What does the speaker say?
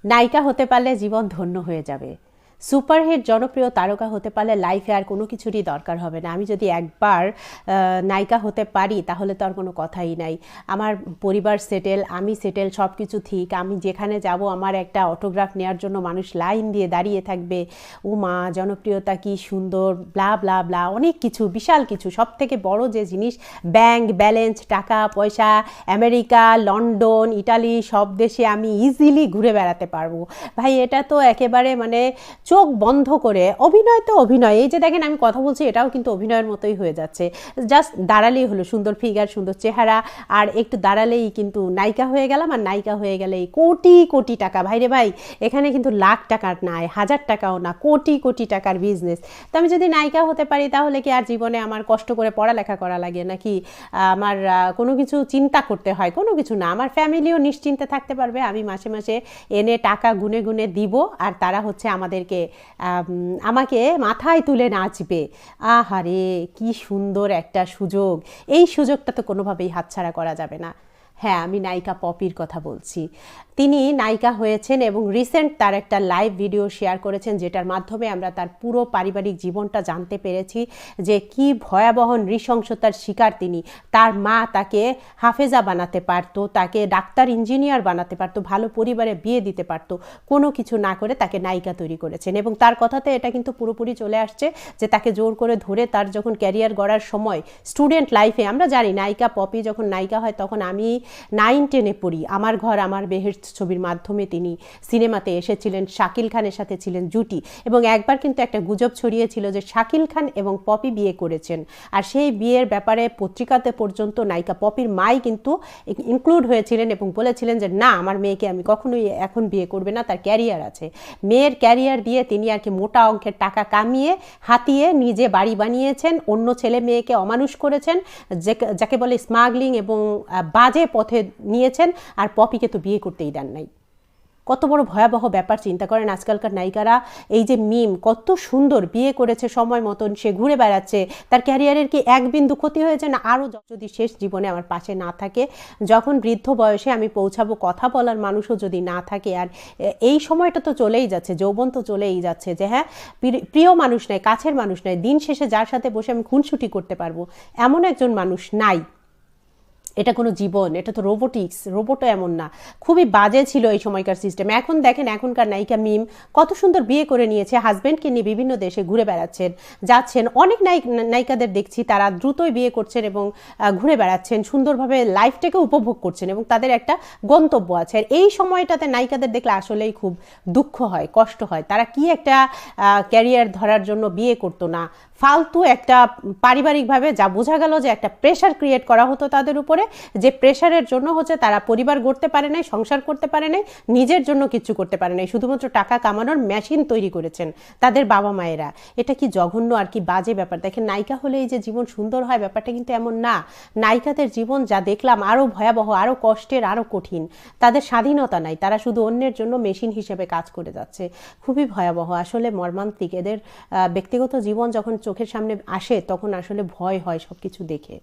নায়িকা হতে পারলে জীবন ধন্য হয়ে যাবে। সুপারহিট জনপ্রিয় তারকা হতে পারলে লাইফে আর কোনো কিছুরই দরকার হবে না। আমি যদি একবার নায়িকা হতে পারি তাহলে তো আর কোনো কথাই নাই। আমার পরিবার সেটেল, আমি সেটেল, সব কিছু ঠিক। আমি যেখানে যাব আমার একটা অটোগ্রাফ নেওয়ার জন্য মানুষ লাইন দিয়ে দাঁড়িয়ে থাকবে। ও মা, জনপ্রিয়তা কি সুন্দর, ব্লা ব্লা ব্লা, অনেক কিছু, বিশাল কিছু। সব থেকে বড় যে জিনিস, ব্যাংক ব্যালেন্স, টাকা পয়সা, আমেরিকা, লন্ডন, ইটালি, সব দেশে আমি ইজিলি ঘুরে বেড়াতে পারবো। ভাই এটা তো একেবারে মানে চোখ বন্ধ করে, অভিনয় তো অভিনয়। এই যে দেখেন আমি কথা বলছি, এটাও কিন্তু অভিনয়ের মতোই হয়ে যাচ্ছে। জাস্ট দাঁড়ালেই হলো, সুন্দর ফিগার, সুন্দর চেহারা, আর একটু দাঁড়ালেই কিন্তু নায়িকা হয়ে গেলাম। আর নায়িকা হয়ে গেলেই কোটি কোটি টাকা। ভাইরে ভাই, এখানে কিন্তু লাখ টাকার নয়, হাজার টাকাও না, কোটি কোটি টাকার বিজনেস। তো আমি যদি নায়িকা হতে পারি তাহলে কি আর জীবনে আমার কষ্ট করে পড়ালেখা করা লাগে, নাকি আমার কোনো কিছু চিন্তা করতে হয়? কোনো কিছু না। আমার ফ্যামিলিও নিশ্চিন্তে থাকতে পারবে। আমি মাসে মাসে এনে টাকা গুনে গুনে দিব, আর তারা হচ্ছে আমাকে মাথায় তুলে নাচবে। আহারে, কি সুন্দর একটা সুযোগ! এই সুযোগটা তো কোনোভাবেই হাতছাড়া করা যাবে না। হ্যাঁ, আমি নায়িকা পপির কথা বলছি। তিনি নায়িকা হয়েছেন এবং রিসেন্ট তার একটা লাইভ ভিডিও শেয়ার করেছেন, যেটার মাধ্যমে আমরা তার পুরো পারিবারিক জীবনটা জানতে পেরেছি, যে কি ভয়াবহ নৃশংসতার শিকার তিনি। তার মা তাকে হাফেজা বানাতে পারতো, তাকে ডাক্তার ইঞ্জিনিয়ার বানাতে পারতো, ভালো পরিবারে বিয়ে দিতে পারতো, কোনো কিছু না করে তাকে নায়িকা তৈরি করেছেন। এবং তার কথাতে এটা কিন্তু পুরোপুরি চলে আসছে, যে তাকে জোর করে ধরে তার যখন ক্যারিয়ার গড়ার সময়, স্টুডেন্ট লাইফে আমরা জানি নায়িকা পপি যখন নায়িকা হয় তখন আমি 9-10-এ পড়ি। আমার ঘর আমার বেহেশত ছবির মাধ্যমে তিনি সিনেমাতে এসেছিলেন, শাকিল খানের সাথে ছিলেন জুটি। এবং একবার কিন্তু একটা গুজব ছড়িয়েছিল যে শাকিল খান এবং পপি বিয়ে করেছেন, আর সেই বিয়ের ব্যাপারে পত্রিকাতে পর্যন্ত নায়িকা পপির মাই কিন্তু ইনক্লুড হয়েছিলেন এবং বলেছিলেন যে না, আমার মেয়েকে আমি কখনোই এখন বিয়ে করবে না, তার ক্যারিয়ার আছে। মেয়ের ক্যারিয়ার দিয়ে তিনি আর কি মোটা অঙ্কের টাকা কামিয়ে হাতিয়ে নিজে বাড়ি বানিয়েছেন, অন্য ছেলে মেয়েকে অমানুষ করেছেন, যাকে বলে স্মাগলিং, এবং বাজে পথে নিয়েছেন। আর পপিকে তো বিয়ে করতেই দেন নাই। কত বড় ভয়াবহ ব্যাপার চিন্তা করেন। আজকালকার নায়িকারা, এই যে মিম, কত সুন্দর বিয়ে করেছে সময় মতন, সে ঘুরে বেড়াচ্ছে, তার ক্যারিয়ারের কি এক বিন্দু ক্ষতি হয়েছে না? আরও যদি শেষ জীবনে আমার পাশে না থাকে, যখন বৃদ্ধ বয়সে আমি পৌঁছাবো, কথা বলার মানুষও যদি না থাকে, আর এই সময়টা তো চলেই যাচ্ছে, যৌবন তো চলেই যাচ্ছে, যে হ্যাঁ প্রিয় মানুষ নাই, কাছের মানুষ নাই, দিন শেষে যার সাথে বসে আমি খুনসুটি করতে পারবো এমন একজন মানুষ নাই। এটা কোনো জীবন? এটা তো রোবোটিক্স। রোবটও এমন না। খুবই বাজে ছিল এই সময়কার সিস্টেম। এখন দেখেন এখনকার নায়িকা মিম কত সুন্দর বিয়ে করে নিয়েছে, হাজব্যান্ডকে নিয়ে বিভিন্ন দেশে ঘুরে বেড়াচ্ছেন, যাচ্ছেন। অনেক নায়িকাদের দেখছি তারা দ্রুতই বিয়ে করছেন এবং ঘুরে বেড়াচ্ছেন, সুন্দরভাবে লাইফটাকে উপভোগ করছেন, এবং তাদের একটা গন্তব্য আছে। আর এই সময়টাতে নায়িকাদের দেখলে আসলেই খুব দুঃখ হয়, কষ্ট হয়। তারা কি একটা ক্যারিয়ার ধরার জন্য বিয়ে করতো না, ফালতু একটা পারিবারিকভাবে যা বোঝা গেল যে একটা প্রেশার ক্রিয়েট করা হতো তাদের উপরে, যে প্রেশারের জন্য হচ্ছে তারা পরিবার গড়তে পারে নাই, সংসার করতে পারে নাই, নিজের জন্য কিছু করতে পারে নাই, শুধুমাত্র টাকা কামানোর মেশিন তৈরি করেছেন তাদের বাবা মায়েরা। এটা কি জঘন্য আর কি বাজে ব্যাপার। দেখেন, নায়িকা হলেই যে জীবন সুন্দর হয় ব্যাপারটা কিন্তু এমন না। নায়িকাদের জীবন যা দেখলাম আরও ভয়াবহ, আরও কষ্টের, আরও কঠিন। তাদের স্বাধীনতা নাই, তারা শুধু অন্যের জন্য মেশিন হিসেবে কাজ করে যাচ্ছে। খুবই ভয়াবহ, আসলে মর্মান্তিক। এদের ব্যক্তিগত জীবন যখন চোখের সামনে আসে তখন আসলে ভয় হয় সব কিছু দেখে।